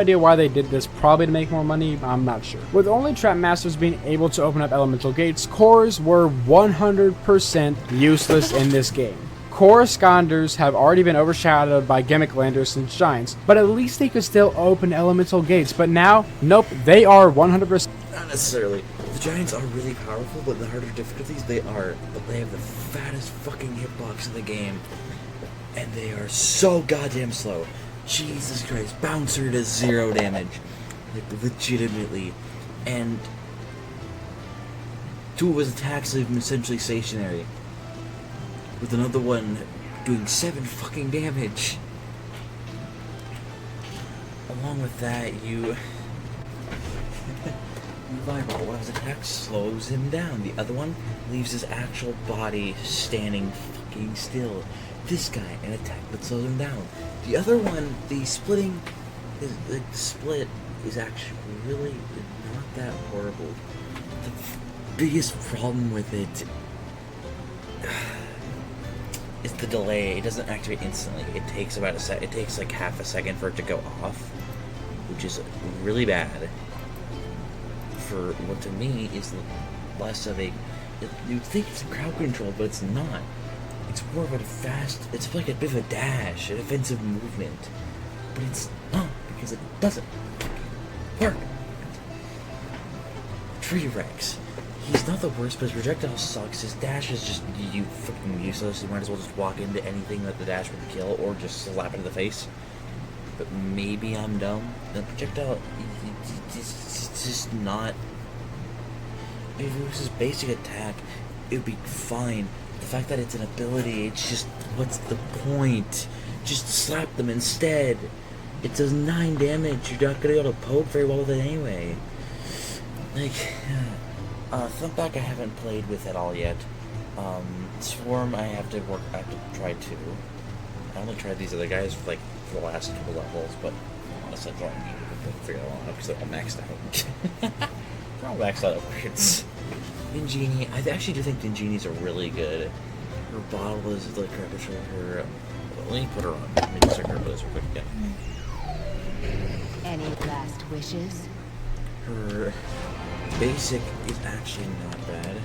idea why they did this, probably to make more money, I'm not sure. With only Trap Masters being able to open up elemental gates, cores were 100% useless in this game. Core Sconders have already been overshadowed by Gimmick Landers since Giants, but at least they could still open elemental gates, but now, nope, they are 100%. Not necessarily. The Giants are really powerful, but the harder difficulties they are, but they have the fattest fucking hitbox in the game, and they are so goddamn slow. Jesus Christ, Bouncer does 0 damage, like legitimately, and 2 of his attacks leave him essentially stationary, with another one doing 7 fucking damage. Along with that, you Viral, one of his attacks slows him down. The other one leaves his actual body standing fucking still. This guy, an attack that slows him down. The other one, the split is actually really not that horrible. The biggest problem with it is the delay. It doesn't activate instantly. It takes about it takes like half a second for it to go off, which is really bad. For what to me is less of a, you'd think it's a crowd control, but it's not. It's more of a fast, it's like a bit of a dash, an offensive movement, but it's not, because it doesn't work. Tree Rex, he's not the worst, but his projectile sucks. His dash is just fucking useless. You might as well just walk into anything that the dash would kill, or just slap it in the face. But maybe I'm dumb. The projectile, it's just not. If it was his basic attack, it would be fine. The fact that it's an ability, it's just, what's the point? Just slap them instead. It does 9 damage. You're not gonna be able to poke very well with it anyway. Like, Thumpback I haven't played with at all yet. Swarm I have to try too. I only tried these other guys for the last couple levels, but honestly, I don't need to figure that one out because they're all maxed out. They're all maxed out upgrades. Dingenie, I actually do think Dingenie's are really good. Her bottle is like crap. Her. Let me put her on. Let me check her abilities real quick again. Any last wishes? Her basic is actually not bad.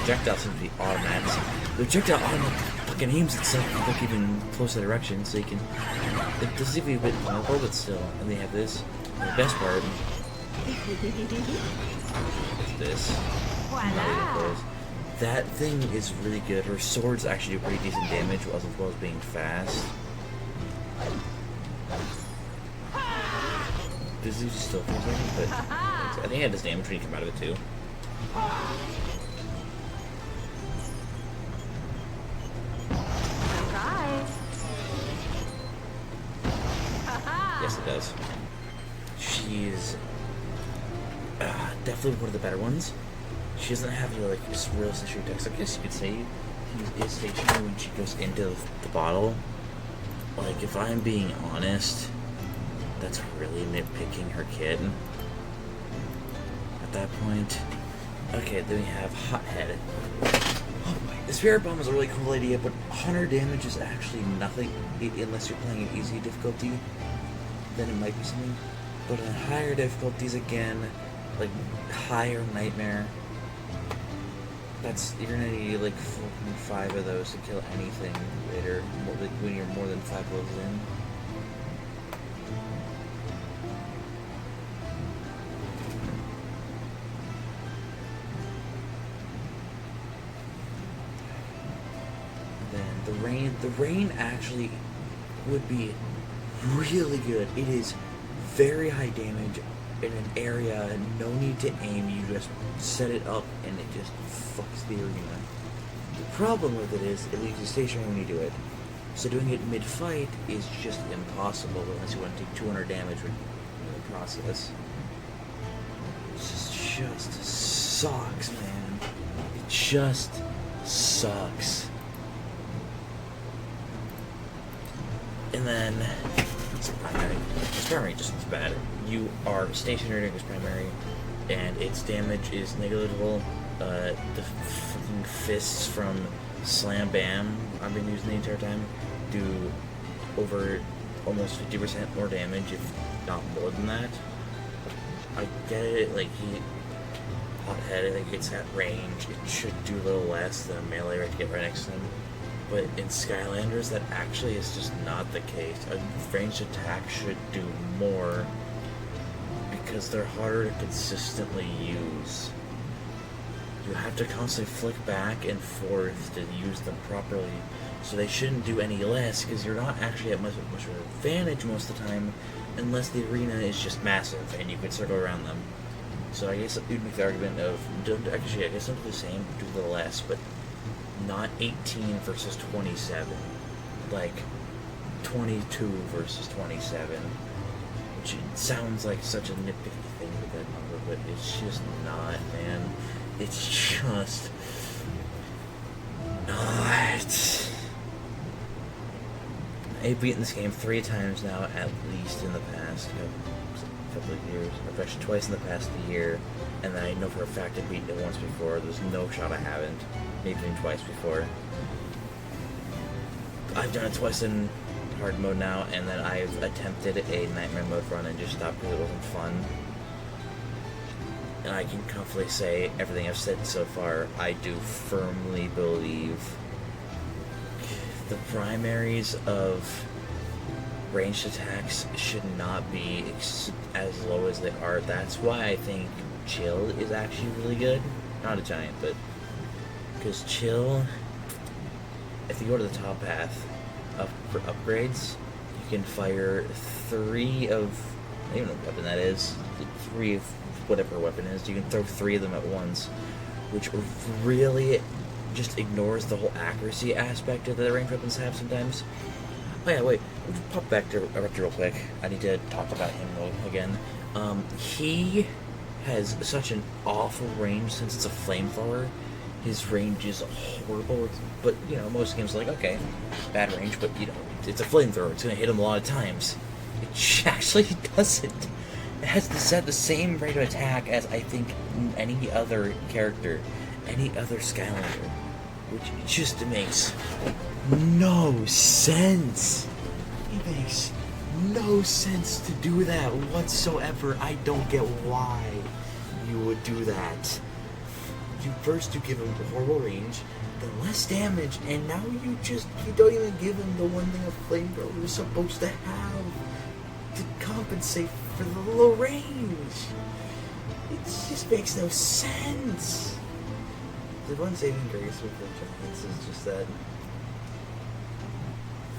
Projectile seems to be automatic. The projectile automatically fucking aims itself and look even close to the direction, so you can. It does seem to be a bit vulnerable, but still. And they have this. And the best part is this. Voila. That thing is really good. Her swords actually do pretty decent damage, as well as being fast. This is still for a second, but I think it does damage when you come out of it too. Yes, it does. She's definitely one of the better ones. She doesn't have your real stationary attacks. I guess you could say she is stationary when she goes into the bottle. Like, if I'm being honest, that's really nitpicking her kid. At that point. Okay, then we have Hothead. Oh my, the Spirit Bomb is a really cool idea, but 100 damage is actually nothing unless you're playing an easy difficulty. Then it might be something. But on higher difficulties, again, like higher Nightmare, you're gonna need like 4.5 of those to kill anything later, when you're more than 5 levels in. Then the rain actually would be really good. It is very high damage in an area, no need to aim, you just set it up and it just fucks the arena. The problem with it is it leaves you stationary when you do it. So doing it mid-fight is just impossible unless you want to take 200 damage in the process. It just sucks, man. It just sucks. And then It's primary. His primary just is bad. You are stationary during his primary, and its damage is negligible. The fucking fists from Slam Bam I've been using the entire time do over almost 50% more damage, if not more than that. I get it, like, Hothead, I think it's at range, it should do a little less than a melee right to get right next to him. But in Skylanders, that actually is just not the case. A ranged attack should do more because they're harder to consistently use. You have to constantly flick back and forth to use them properly, so they shouldn't do any less because you're not actually at much of an advantage most of the time unless the arena is just massive and you can circle around them. So I guess you'd make the argument of, actually I guess don't do the same, do a little less, but not 18 versus 27, like 22 versus 27, which sounds like such a nitpicky thing with that number, but it's just not, man. It's just not. I've beaten this game 3 times now, at least in the past couple of years. I've actually twice in the past year, and then I know for a fact I've beaten it once before. There's no shot I haven't. Maybe even twice before. I've done it twice in hard mode now, and then I've attempted a nightmare mode run and just stopped because it wasn't fun. And I can comfortably say everything I've said so far, I do firmly believe the primaries of ranged attacks should not be as low as they are. That's why I think Chill is actually really good. Not a giant, but because Chill, if you go to the top path for upgrades, you can fire 3 of, I don't even know what weapon that is, 3 of whatever weapon is, you can throw 3 of them at once, which really just ignores the whole accuracy aspect of the ranged weapons have sometimes. Oh yeah, wait, we'll pop back to Rector real quick. I need to talk about him again. He has such an awful range since it's a flamethrower. His range is horrible, but, you know, most games are like, okay, bad range, but, you know, it's a flamethrower, it's gonna hit him a lot of times. It actually doesn't. It has the same rate of attack as, I think, any other character, any other Skylander, which just makes no sense. It makes no sense to do that whatsoever. I don't get why you would do that. You give him horrible range, then less damage, and now you don't even give him the one thing a flamethrower is supposed to have to compensate for the low range. It just makes no sense. The one saving grace with the Giants is just that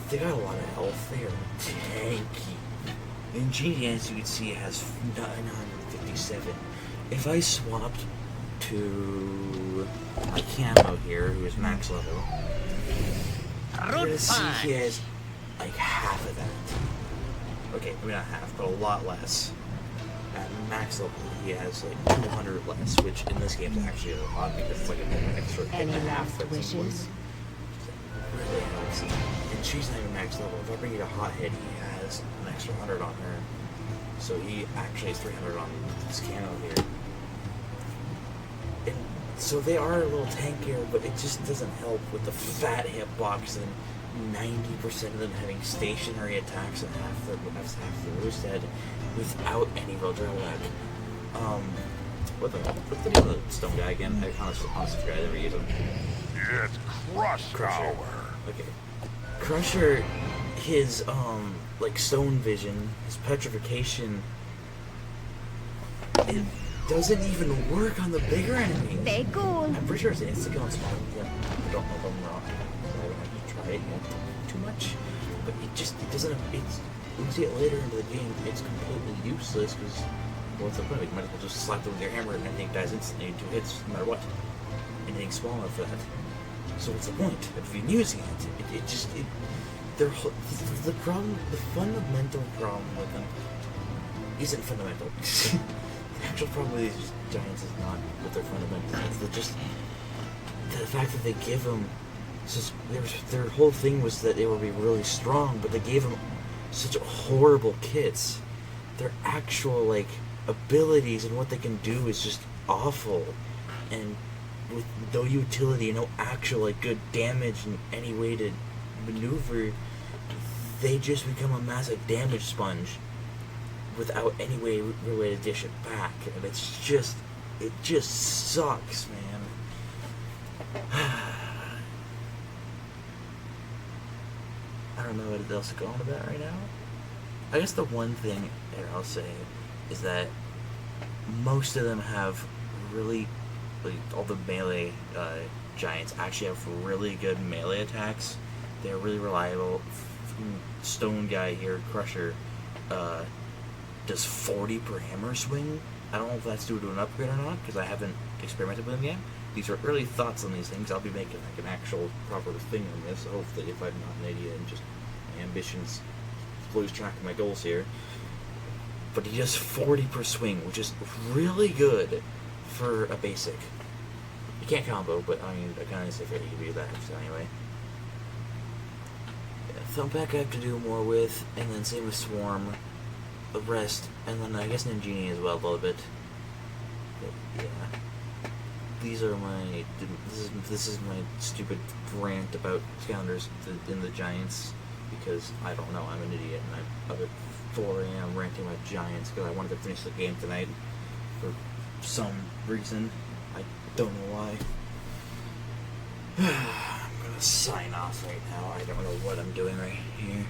they got a lot of health. They are tanky. And Genie, as you can see, has 957. If I swapped to my camo here, who is max level, you're gonna see he has like half of that. Okay, maybe not half, but a lot less. At max level, he has like 200 less, which in this game is actually a lot because it's like an extra hit and a half that's wishes? really helps. And she's not even max level. If I bring you to hot hit, he has an extra 100 on her. So he actually has 300 on this camo here. And so they are a little tankier, but it just doesn't help with the fat hitbox and 90% of them having stationary attacks and half the Roosted without any real drawback. What's the name of the stone guy again? I honestly forgot I never used him. It's Crusher. Okay. Crusher, his like stone vision, his petrification, it doesn't even work on the bigger enemies. Stay cool. I'm pretty sure it's an instant kill on small. Yeah, I don't know if I'm wrong. I would have to try it too much, but it doesn't. It's when you see it later into the game, it's completely useless because what's the point? You might as well just slap them with your hammer and anything dies instantly in 2 hits, no matter what. Anything small enough for that. So what's the point of even using it? The problem, the fundamental problem with them isn't fundamental. The actual problem with these giants is not with their fundamentals. It's just the fact that they give them. Their whole thing was that they would be really strong, but they gave them such horrible kits. Their actual, like, abilities and what they can do is just awful. And with no utility, no actual, like, good damage in any way to maneuver, they just become a massive damage sponge without any real way to dish it back. And it just sucks, man. I don't know what else to go on about right now. I guess the one thing that I'll say is that most of them have really, like, all the melee giants actually have really good melee attacks. They're really reliable. Stone guy here, Crusher, does 40 per hammer swing. I don't know if that's due to an upgrade or not, because I haven't experimented with them yet. These are early thoughts on these things. I'll be making like an actual proper thing on this, hopefully, if I'm not an idiot and just my ambitions lose track of my goals here. But he does 40 per swing, which is really good for a basic. You can't combo, but I mean, I kind of say you can do that, so anyway. Thumbpack I have to do more with, and then same with Swarm, the rest, and then I guess Ninjini as well a little bit. But yeah, these are my. This is my stupid rant about Scounders in the Giants, because I don't know, I'm an idiot, and I'm up at 4 a.m. ranting about Giants because I wanted to finish the game tonight for some reason. I don't know why. I'm gonna sign off right now. I don't know what I'm doing right here.